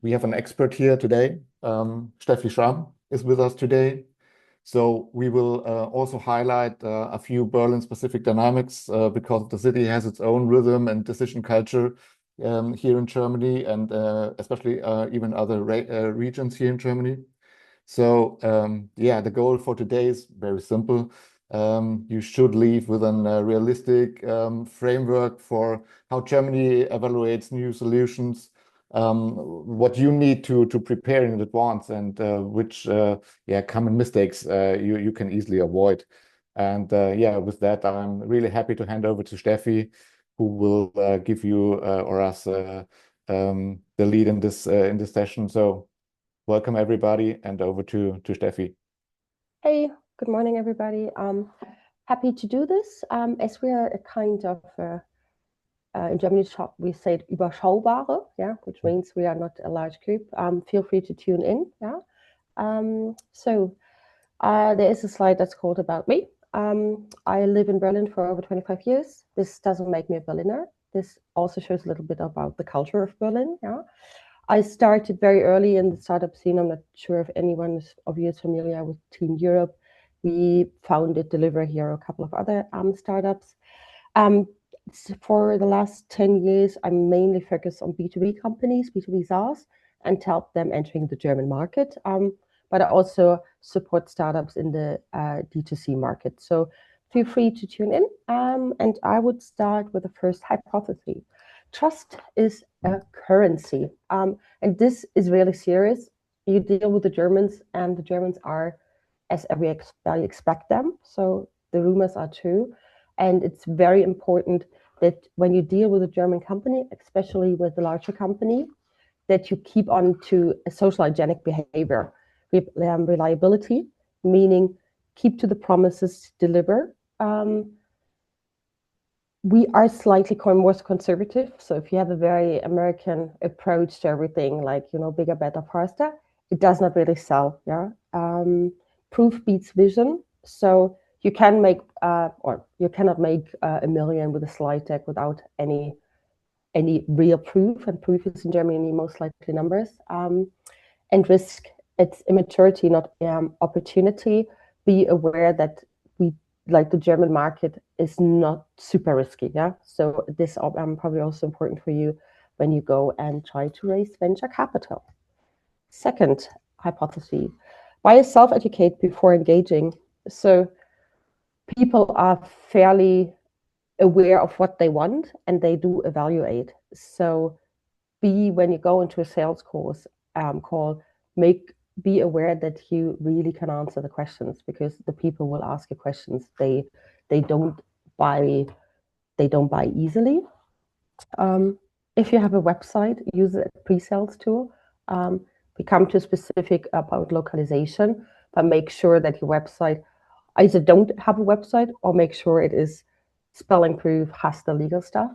We have an expert here today. Schramm is with us today. So we will also highlight a few Berlin-specific dynamics because the city has its own rhythm and decision culture here in Germany, and especially even other regions here in Germany. So yeah, the goal for today is very simple. You should leave with a realistic framework for how Germany evaluates new solutions, what you need to prepare in advance, and which yeah, common mistakes you can easily avoid. And yeah, with that, I'm really happy to hand over to Steffi, who will give you or us the lead in this session. So welcome everybody, and over to Steffi. Hey, good morning, everybody. Happy to do this. As we are a kind of in Germany we say it überschaubare, yeah, which means we are not a large group. Feel free to tune in, yeah. There is a slide that's called About Me. I live in Berlin for over 25 years. This doesn't make me a Berliner. This also shows a little bit about the culture of Berlin, yeah. I started very early in the startup scene. I'm not sure if anyone of you is familiar with Team Europe. We founded Deliver Hero, a couple of other startups. For the last 10 years, I'm mainly focused on B2B companies, B2B SaaS, and help them entering the German market. But I also support startups in the D2C market. So feel free to tune in. And I would start with the first hypothesis. Trust is a currency. And this is really serious. You deal with the Germans, and the Germans are as everybody expect them. So the rumors are true. And it's very important that when you deal with a German company, especially with the larger company, that you keep on to a social hygienic behavior. Reliability, meaning keep to the promises, deliver. We are slightly more conservative. So if you have a very American approach to everything, like, bigger, better, faster, it does not really sell. Yeah. Proof beats vision. So you can make, or you cannot make a million with a slide deck without any real proof. And proof is in Germany most likely numbers. And risk, it's immaturity, not opportunity. Be aware that like the German market is not super risky, yeah? So this probably also important for you when you go and try to raise venture capital. Second hypothesis, why self-educate before engaging? So people are fairly aware of what they want, and they do evaluate. So when you go into a sales course call, be aware that you really can answer the questions, because the people will ask you questions. They don't buy easily. If you have a website, use a pre-sales tool. We come to specific about localization, but make sure that your website either don't have a website or make sure it is spelling proof, has the legal stuff.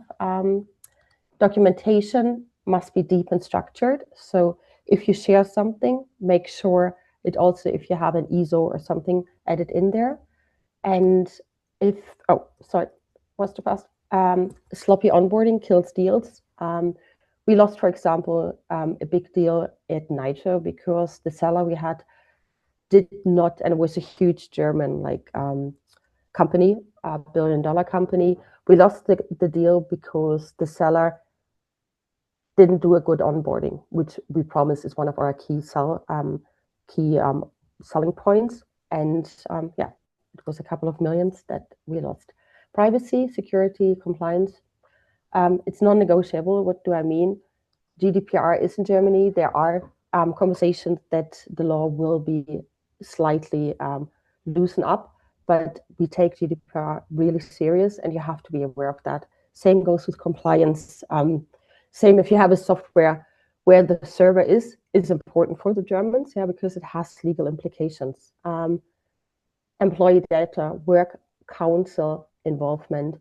Documentation must be deep and structured. So if you share something, make sure it also, if you have an ISO or something, add it in there. And was too fast. Sloppy onboarding kills deals. We lost, for example, a big deal at Nitro because the seller we had did not, and it was a huge German company, a $1 billion company. We lost the deal because the seller didn't do a good onboarding, which we promise is one of our key selling points. And yeah, it was a couple of millions that we lost. Privacy, security, compliance. It's non-negotiable. What do I mean? GDPR is in Germany. There are conversations that the law will be slightly loosened up, but we take GDPR really serious, and you have to be aware of that. Same goes with compliance. Same if you have a software where the server is important for the Germans, yeah, because it has legal implications. Employee data, work council involvement.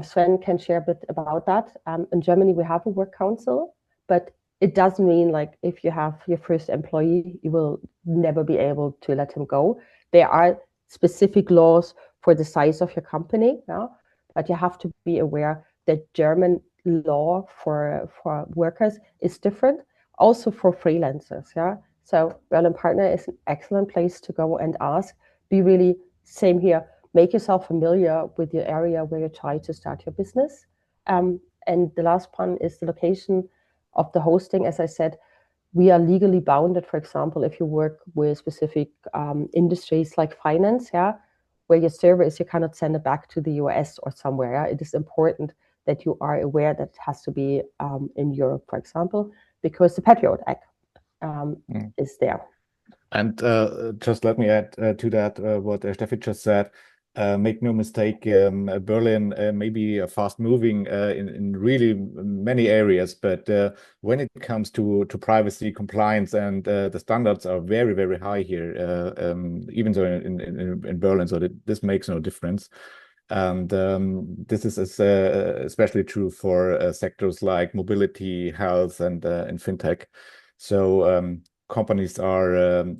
Sven can share a bit about that. In Germany, we have a work council, but it doesn't mean like if you have your first employee, you will never be able to let him go. There are specific laws for the size of your company, yeah? But you have to be aware that German law for workers is different. also for freelancers. Yeah. So Berlin Partner is an excellent place to go and ask. Be really, same here, make yourself familiar with your area where you try to start your business. And the last one is the location of the hosting. As I said, we are legally bounded, for example, if you work with specific industries like finance, yeah, where your server is, you cannot send it back to the US or somewhere. Yeah? It is important that you are aware that it has to be in Europe, for example, because the Patriot Act is there. And just let me add to that what Steffi just said. Make no mistake, Berlin may be fast moving in really many areas, but when it comes to privacy compliance and the standards are very, very high here, even though in Berlin, so this makes no difference. And this is especially true for sectors like mobility, health, and fintech. So companies are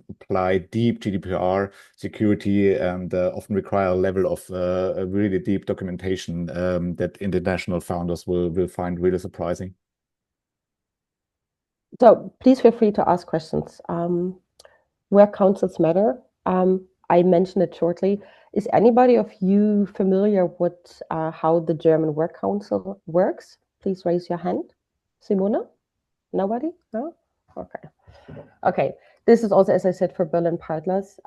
apply deep GDPR security and often require a level of a really deep documentation that international founders will find really surprising. So please feel free to ask questions. Where councils matter, I mentioned it shortly. Is anybody of you familiar with how the German Work Council works? Please raise your hand. Simona? Nobody? No? Okay. Okay. This is also, as I said, for Berlin partners.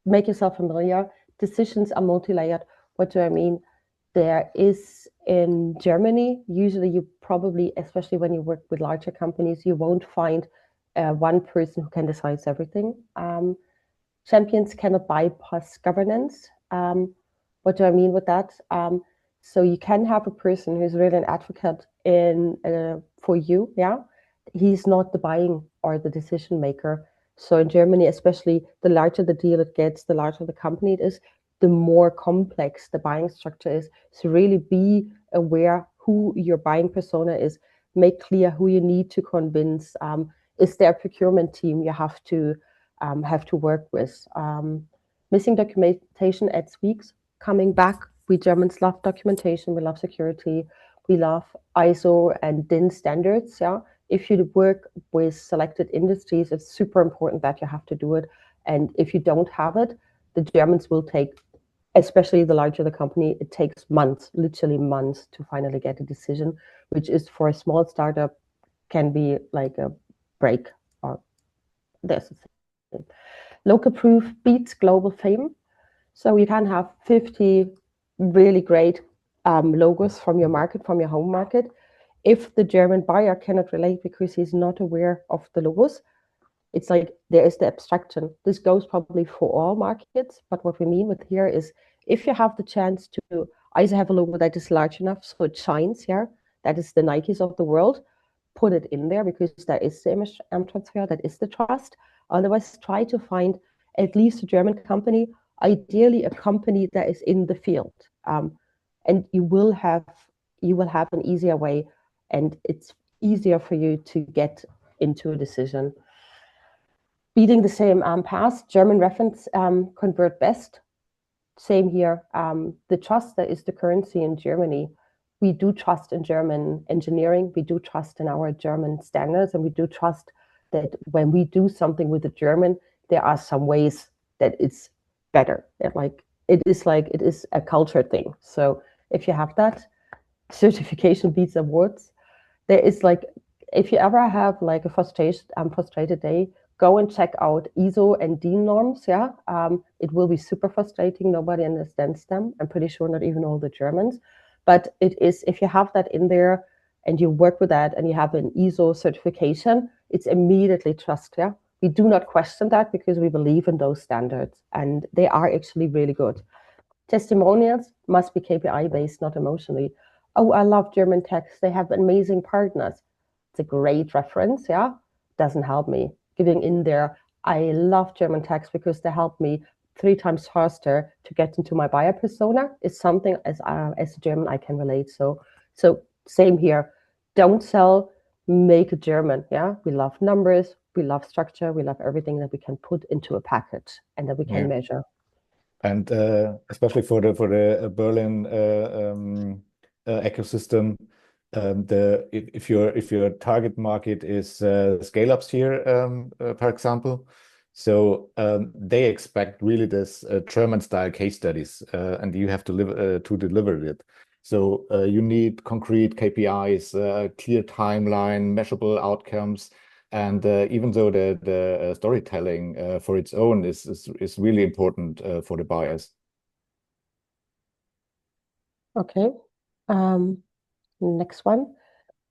Make yourself familiar. Decisions are multi-layered. What do I mean? There is in Germany, usually you probably, especially when you work with larger companies, you won't find one person who can decide everything. Champions cannot bypass governance. What do I mean with that? So you can have a person who's really an advocate for you, yeah? He's not the buying or the decision maker. So in Germany, especially, the larger the deal it gets, the larger the company it is, the more complex the buying structure is. So really be aware who your buying persona is. Make clear who you need to convince. Is there a procurement team you have to work with? Missing documentation adds weeks. Coming back, we Germans love documentation. We love security. We love ISO and DIN standards. Yeah. If you work with selected industries, it's super important that you have to do it. And if you don't have it, the Germans will take, especially the larger the company, it takes months, literally months, to finally get a decision, which is for a small startup can be like a break. Or there's a thing. Local proof beats global fame. So you can have 50 really great logos from your market, from your home market. If the German buyer cannot relate because he's not aware of the logos, it's like there is the abstraction. This goes probably for all markets, but what we mean with here is if you have the chance to either have a logo that is large enough so it shines, yeah, that is the Nikes of the world, put it in there because that is the image transfer, that is the trust. Otherwise, try to find at least a German company, ideally a company that is in the field, and you will have an easier way, and it's easier for you to get into a decision. Beating the same path, German reference convert best. Same here. The trust that is the currency in Germany. We do trust in German engineering. We do trust in our German standards, and we do trust that when we do something with the German, there are some ways that it's better. It is a culture thing. So if you have that, certification beats awards. There is if you ever have like a frustrated day, go and check out ISO and DIN norms. Yeah, it will be super frustrating. Nobody understands them. I'm pretty sure not even all the Germans. But it is, if you have that in there and you work with that and you have an ISO certification, it's immediately trust. Yeah, we do not question that because we believe in those standards and they are actually really good. Testimonials must be KPI based, not emotionally. Oh, I love German techs. They have amazing partners. It's a great reference. Yeah, doesn't help me. Giving in there, I love German techs because they help me 3 times faster to get into my buyer persona is something as a German I can relate. So same here. Don't sell, make a German. Yeah, we love numbers, we love structure, we love everything that we can put into a package and that we can measure. And especially for the Berlin ecosystem, if your target market is scale-ups here, for example, so they expect really this German-style case studies, and you have to deliver it. So you need concrete KPIs, clear timeline, measurable outcomes, and even though the storytelling for its own is really important for the buyers. Okay. Next one.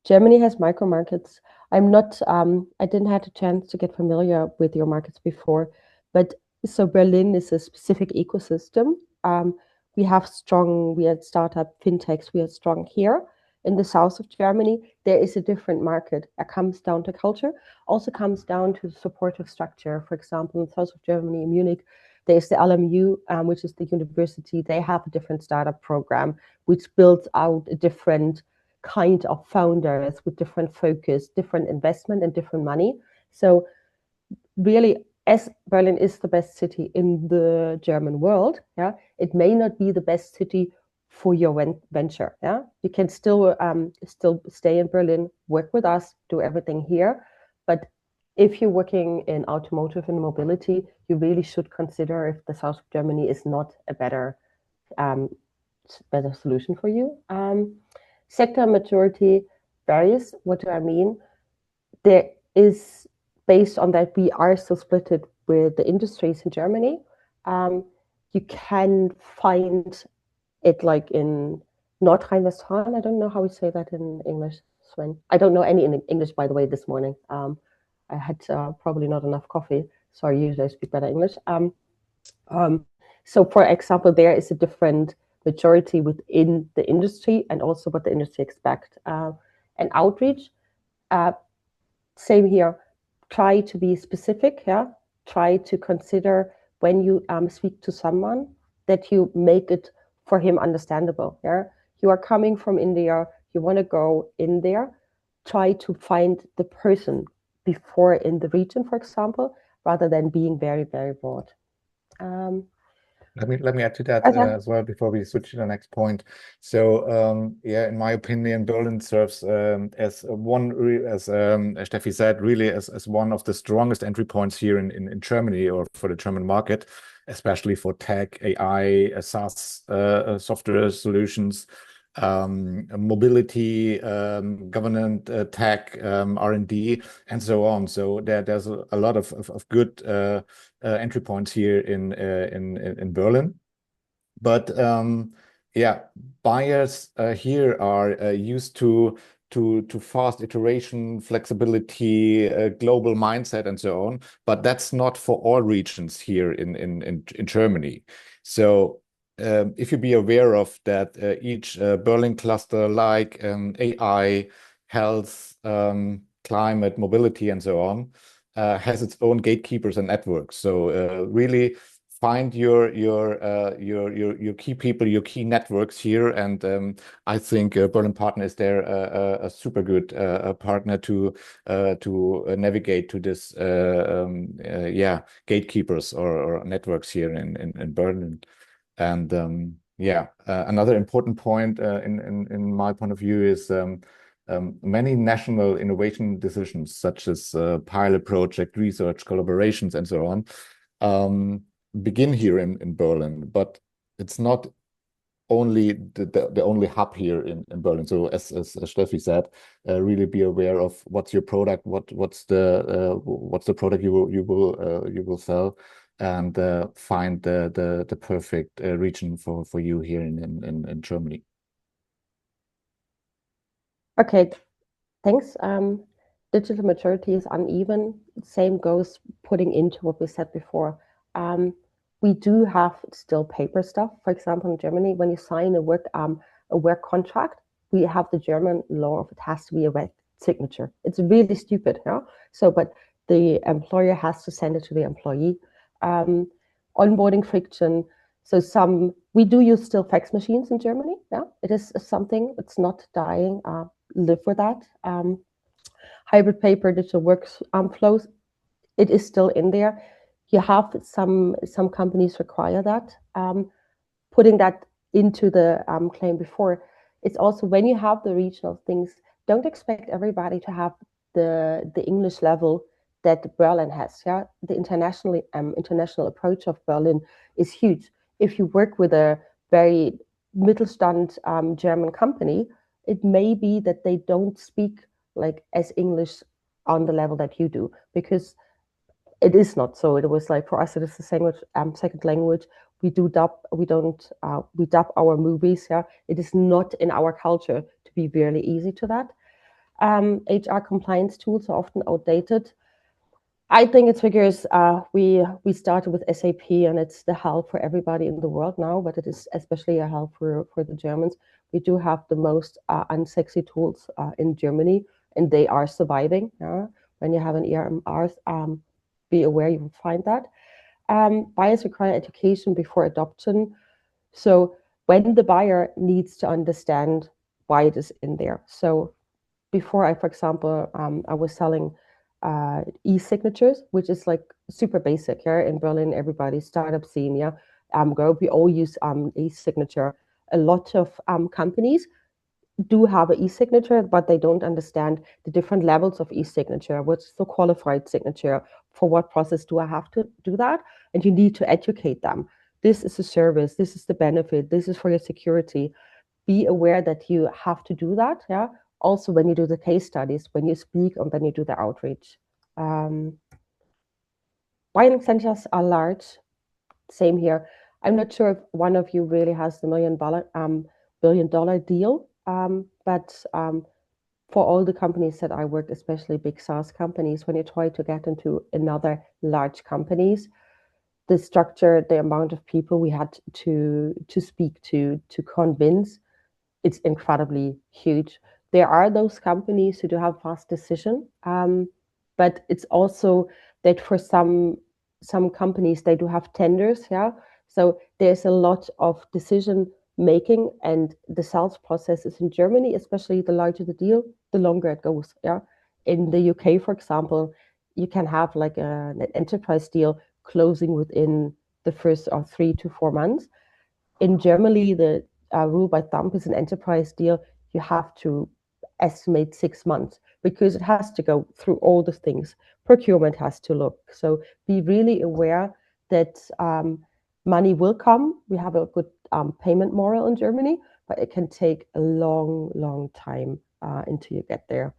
Germany has micro markets. I didn't have a chance to get familiar with your markets before, but so Berlin is a specific ecosystem. We had startup fintechs, we are strong here. In the south of Germany, there is a different market. It comes down to culture, also comes down to the supportive structure. For example, in the south of Germany, in Munich, there's the LMU, which is the university. They have a different startup program, which builds out a different kind of founders with different focus, different investment, and different money. So really, as Berlin is the best city in the German world, yeah, it may not be the best city for your venture. Yeah, you can still stay in Berlin, work with us, do everything here, but if you're working in automotive and mobility, you really should consider if the south of Germany is not a better solution for you. Sector maturity varies. What do I mean? There is, based on that, we are still splitted with the industries in Germany. You can find it like in North Rhine-Westphalia. I don't know how we say that in English, Sven. I don't know any in English, by the way, this morning. I had probably not enough coffee, so I usually speak better English. So, for example, there is a different majority within the industry and also what the industry expect. And outreach, same here. Try to be specific. Yeah. Try to consider when you speak to someone that you make it for him understandable. Yeah. You are coming from India. You want to go in there. Try to find the person before in the region, for example, rather than being very, very broad. Let me add to that as well before we switch to the next point. So yeah, in my opinion, Berlin serves as Steffi said, really as one of the strongest entry points here in Germany or for the German market, especially for tech, AI, SaaS software solutions, mobility, government tech, R&D, and so on. So there's a lot of good entry points here in Berlin. But yeah, buyers here are used to fast iteration, flexibility, global mindset, and so on. But that's not for all regions here in Germany. So if you be aware of that, each Berlin cluster, like AI, health, climate, mobility, and so on, has its own gatekeepers and networks. So really find your key people, your key networks here, and I think Berlin Partner is there a super good partner to navigate to this yeah, gatekeepers or networks here in Berlin. And yeah, another important point in my point of view is many national innovation decisions, such as pilot project, research, collaborations, and so on, begin here in Berlin. But it's not only the only hub here in Berlin. So as Steffi said, really be aware of what's your product, what's the product you will sell, and find the perfect region for you here in Germany. Okay, thanks. Digital maturity is uneven. Same goes putting into what we said before. We do have still paper stuff. For example, in Germany, when you sign a work contract, we have the German law of it has to be a wet signature. It's really stupid, yeah. So, but the employer has to send it to the employee. Onboarding friction. So we do use still fax machines in Germany. Yeah, it is something. It's not dying. Live with that. Hybrid paper, digital workflows. It is still in there. You have some companies require that. Putting that into the claim before, it's also when you have the regional things, don't expect everybody to have the English level that Berlin has. Yeah, the international approach of Berlin is huge. If you work with a very Mittelstand German company, it may be that they don't speak like as English on the level that you do, because it is not so. It was like for us, it is the second language. We do dub. We don't. We dub our movies. Yeah, it is not in our culture to be really easy to that. HR compliance tools are often outdated. I think it's because we started with SAP and it's the help for everybody in the world now, but it is especially a help for the Germans. We do have the most unsexy tools in Germany, and they are surviving. Yeah? When you have an EMR, be aware you will find that. Buyers require education before adoption. So when the buyer needs to understand why it is in there. So before I, for example, I was selling e-signatures, which is like super basic here in Berlin. Everybody, startup scene, yeah, grow. We all use e-signature. A lot of companies do have an e-signature, but they don't understand the different levels of e-signature. What's the qualified signature? For what process do I have to do that? And you need to educate them. This is a service. This is the benefit. This is for your security. Be aware that you have to do that. Yeah. Also, when you do the case studies, when you speak, and when you do the outreach. Buying centers are large. Same here. I'm not sure if one of you really has the $1 billion deal, but for all the companies that I worked, especially big SaaS companies, when you try to get into another large companies, the structure, the amount of people we had to speak to convince, it's incredibly huge. There are those companies who do have fast decision, but it's also that for some companies they do have tenders, yeah. So there's a lot of decision making, and the sales process is in Germany, especially the larger the deal, the longer it goes, yeah. In the UK, for example, you can have like an enterprise deal closing within the first 3 to 4 months. In Germany, the rule by thumb is an enterprise deal. You have to estimate 6 months because it has to go through all the things. Procurement has to look. So be really aware that money will come. We have a good payment moral in Germany, but it can take a long, long time until you get there.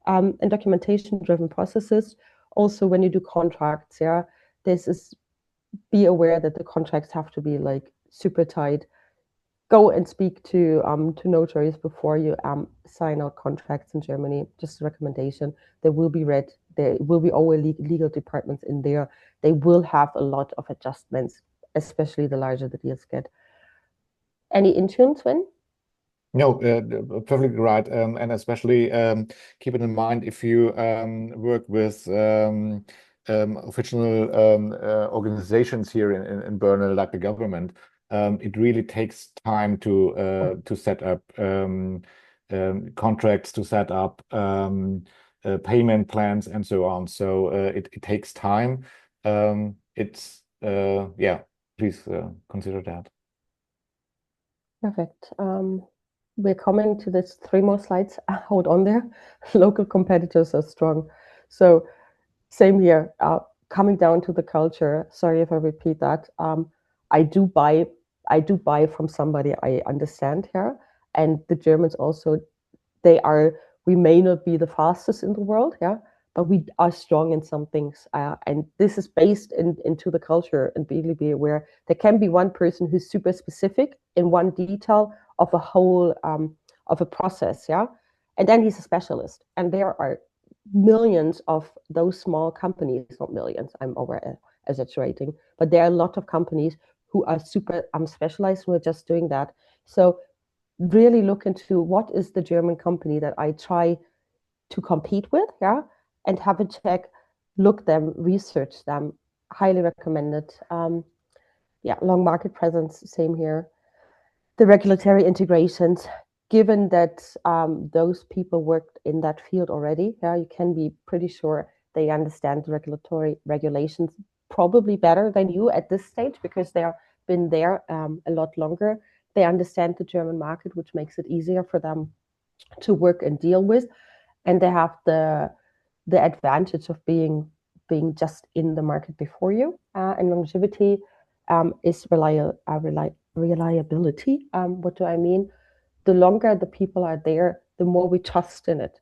And documentation-driven processes. Also, when you do contracts, yeah, this is be aware that the contracts have to be like super tight. Go and speak to notaries before you sign out contracts in Germany. Just a recommendation. They will be read. There will be always legal departments in there. They will have a lot of adjustments, especially the larger the deals get. Any insurance, Sven? No, perfectly right. And especially keep it in mind if you work with official organizations here in Berlin, like the government. It really takes time to set up contracts, to set up payment plans, and so on. So it takes time. Yeah, please consider that. Perfect. We're coming to this 3 more slides. Hold on there. Local competitors are strong. So same here. Coming down to the culture. Sorry if I repeat that. I do buy from somebody I understand here, and the Germans also. We may not be the fastest in the world, yeah, but we are strong in some things, and this is based into the culture. And really be aware there can be one person who's super specific in one detail of a whole of a process, yeah, and then he's a specialist. And there are millions of those small companies, not millions, I'm over exaggerating, but there are a lot of companies who are super specialized who are just doing that. So really look into what is the German company that I try to compete with, yeah, and have a check, look them, research them. Highly recommended. Yeah, long market presence, same here. The regulatory integrations, given that those people worked in that field already, yeah, you can be pretty sure they understand the regulatory regulations probably better than you at this stage because they have been there a lot longer. They understand the German market, which makes it easier for them to work and deal with, and they have the advantage of being just in the market before you. And longevity is reliability. What do I mean? The longer the people are there, the more we trust in it.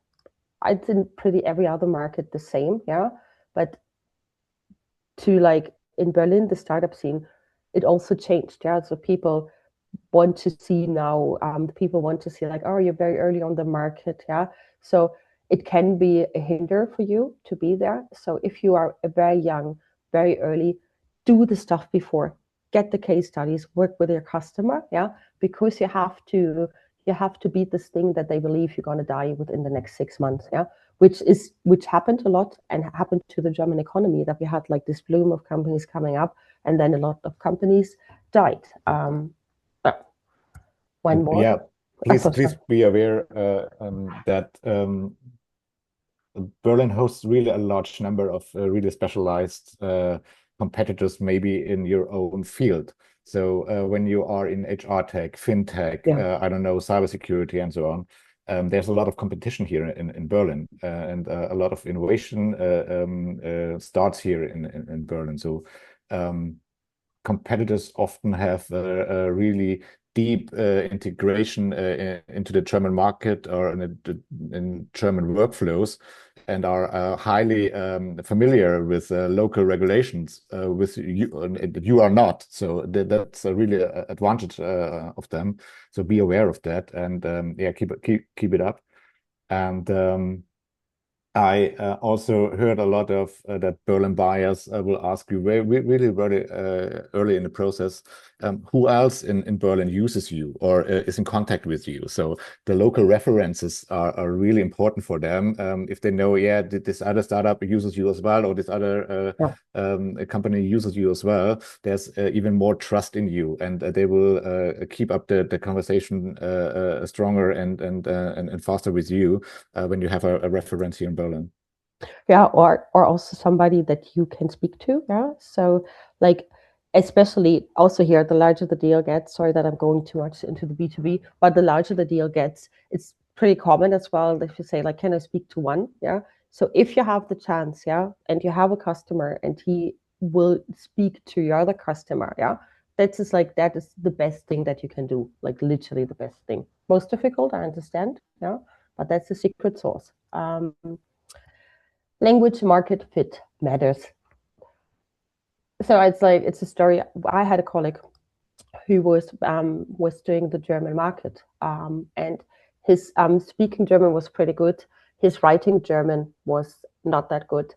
It's in pretty every other market the same, yeah. But to like in Berlin, the startup scene, it also changed, yeah. So people want to see now, the people want to see like, oh, you're very early on the market, yeah. So it can be a hinder for you to be there. So if you are very young, very early, do the stuff before, get the case studies, work with your customer, yeah, because you have to beat this thing that they believe you're going to die within the next 6 months, yeah, which happened a lot and happened to the German economy, that we had like this bloom of companies coming up, and then a lot of companies died. One more. Yeah, please be aware that Berlin hosts really a large number of really specialized competitors, maybe in your own field. So when you are in HR tech, fintech, Yeah. I don't know, cybersecurity, and so on, there's a lot of competition here in Berlin, and a lot of innovation starts here in Berlin. So competitors often have a really deep integration into the German market or in German workflows, and are highly familiar with local regulations with you. You are not, so that's a really advantage of them. So be aware of that, and yeah, keep it up. And I also heard a lot of that Berlin buyers will ask you really very early in the process, who else in Berlin uses you or is in contact with you. So the local references are really important for them. If they know, yeah, this other startup uses you as well, or this other company uses you as well, there's even more trust in you, and they will keep up the conversation stronger and faster with you when you have a reference here in Berlin. Yeah, or also somebody that you can speak to, yeah. So like, especially also here, the larger the deal gets, sorry that I'm going too much into the B2B, but the larger the deal gets, it's pretty common as well if you say like, can I speak to one, yeah. So if you have the chance, yeah, and you have a customer and he will speak to your other customer, yeah, that's just like, that is the best thing that you can do, like literally the best thing. Most difficult, I understand, yeah, but that's the secret sauce. Language market fit matters. So it's like, it's a story. I had a colleague who was doing the German market, and his speaking German was pretty good. His writing German was not that good.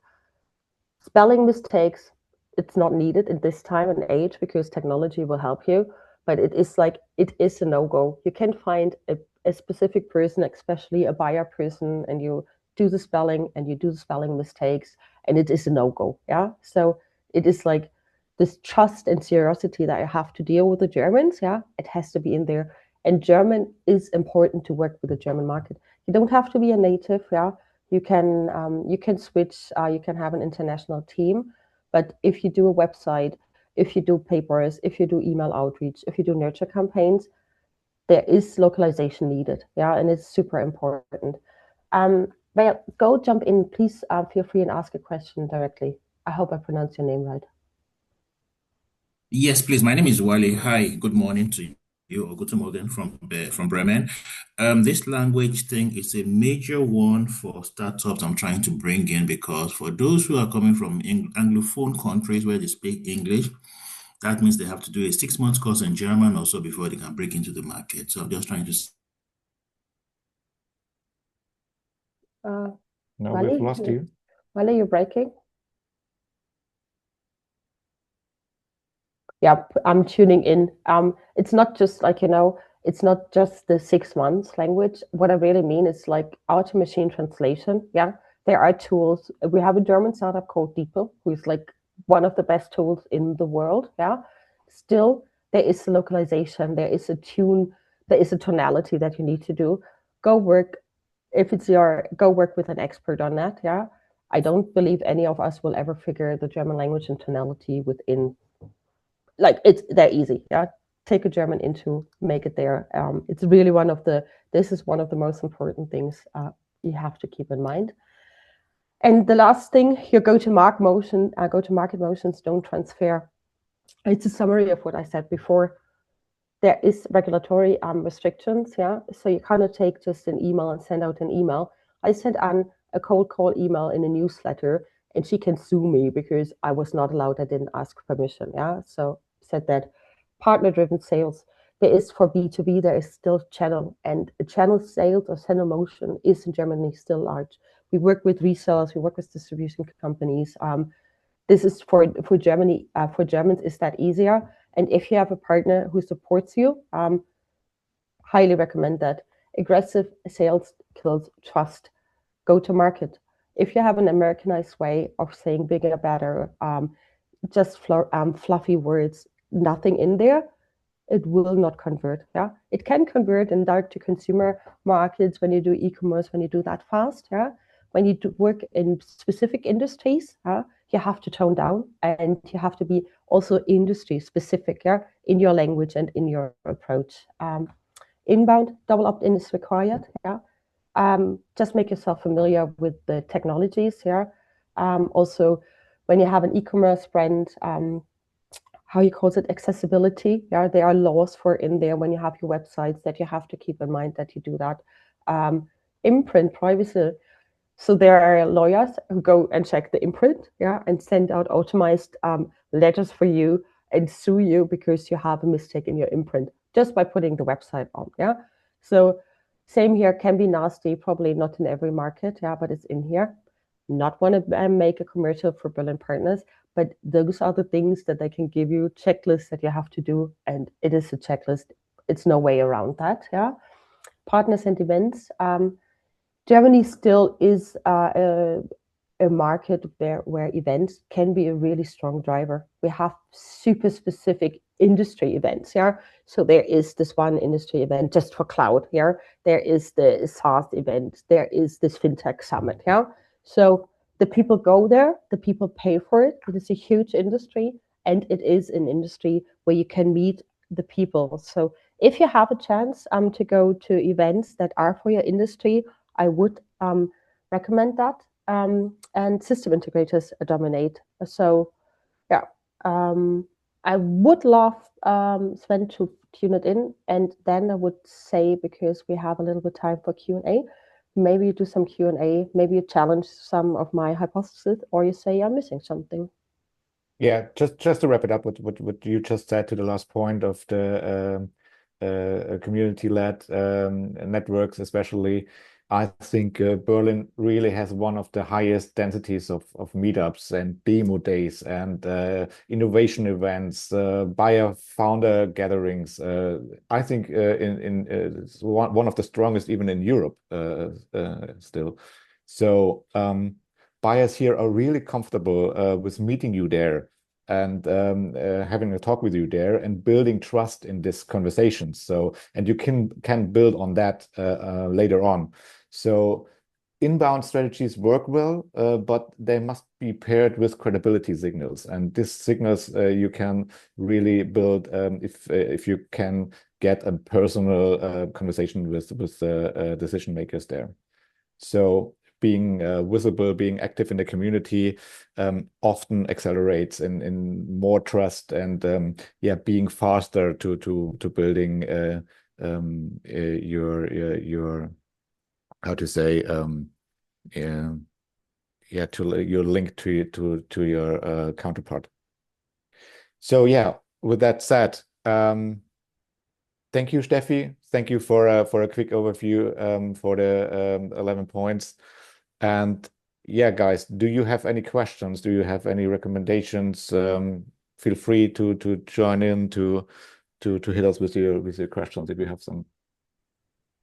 Spelling mistakes, it's not needed in this time and age because technology will help you, but it is like, it is a no-go. You can find a specific person, especially a buyer person, and you do the spelling and you do the spelling mistakes, and it is a no-go, yeah. So it is like this trust and curiosity that you have to deal with the Germans, yeah. It has to be in there, and German is important to work with the German market. You don't have to be a native, yeah. You can switch, you can have an international team, but if you do a website, if you do papers, if you do email outreach, if you do nurture campaigns, there is localization needed, yeah, and it's super important. Well, go jump in, please. Feel free and ask a question directly. I hope I pronounced your name right. Yes, please. My name is Wale. Hi, good morning to you, or Guten Morgen from Bremen. This language thing is a major one for startups I'm trying to bring in, because for those who are coming from Anglophone countries where they speak English, that means they have to do a 6 month course in German also before they can break into the market. So I'm just trying to. No, Wale, we've lost you. Wale, you're breaking. Yeah, I'm tuning in. It's not just like, it's not just the 6 months language. What I really mean is like auto machine translation. Yeah, there are tools. We have a German startup called DeepL, who is like one of the best tools in the world. Yeah, still there is a localization. There is a tune. There is a tonality that you need to do. Go work. If it's go work with an expert on that. Yeah, I don't believe any of us will ever figure the German language and tonality within. Like, it's that easy, yeah. take a German into, make it there. It's really this is one of the most important things you have to keep in mind. And the last thing, your go-to-market motions don't transfer. It's a summary of what I said before. There is regulatory restrictions, yeah. So you cannot take just an email and send out an email. I sent Anne a cold call email in a newsletter, and she can sue me because I was not allowed. I didn't ask permission, yeah. So said that partner-driven sales. There is for B2B, there is still channel, and a channel sales or channel motion is in Germany still large. We work with resellers, we work with distribution companies. This is for Germany, for Germans, is that easier? And if you have a partner who supports you, highly recommend that. Aggressive sales kills trust. Go to market. If you have an Americanized way of saying bigger, better, just fluffy words, nothing in there, it will not convert. Yeah, it can convert in direct to consumer markets when you do e-commerce, when you do that fast. Yeah, when you do work in specific industries, you have to tone down, and you have to be also industry specific, yeah, in your language and in your approach. Inbound double opt-in is required. Yeah, just make yourself familiar with the technologies here. Also, when you have an e-commerce brand, how you call it, accessibility. Yeah, there are laws for in there when you have your websites that you have to keep in mind that you do that. Imprint privacy. So there are lawyers who go and check the imprint, yeah, and send out automated letters for you and sue you because you have a mistake in your imprint just by putting the website on, yeah. So same here, can be nasty, probably not in every market, yeah, but it's in here. Not want to make a commercial for Berlin partners, but those are the things that they can give you, checklists that you have to do, and it is a checklist. It's no way around that, yeah. Partners and events. Germany still is a market where events can be a really strong driver. We have super specific industry events, yeah. So there is this one industry event just for cloud, yeah. There is the SaaS event. There is this fintech summit, yeah. So the people go there, the people pay for it. It is a huge industry, and it is an industry where you can meet the people. So if you have a chance to go to events that are for your industry, I would recommend that. And system integrators dominate. So yeah, I would love Sven to tune it in, and then I would say, because we have a little bit time for Q&A, maybe you do some Q&A, maybe you challenge some of my hypotheses, or you say I'm missing something. Yeah, just to wrap it up with what you just said to the last point of the community-led networks, especially. I think Berlin really has one of the highest densities of meetups and demo days and innovation events, buyer founder gatherings. I think it's one of the strongest even in Europe still. So buyers here are really comfortable with meeting you there and having a talk with you there and building trust in this conversation. So, and you can build on that later on. So inbound strategies work well, but they must be paired with credibility signals. And these signals you can really build if you can get a personal conversation with decision makers there. So being visible, being active in the community often accelerates in more trust and yeah, being faster to building your how to say yeah, to your link to your counterpart. So yeah, with that said, thank you, Steffi. Thank you for a quick overview for the 11 points. And yeah, guys, do you have any questions? Do you have any recommendations? Feel free to join in to hit us with your questions if you have some.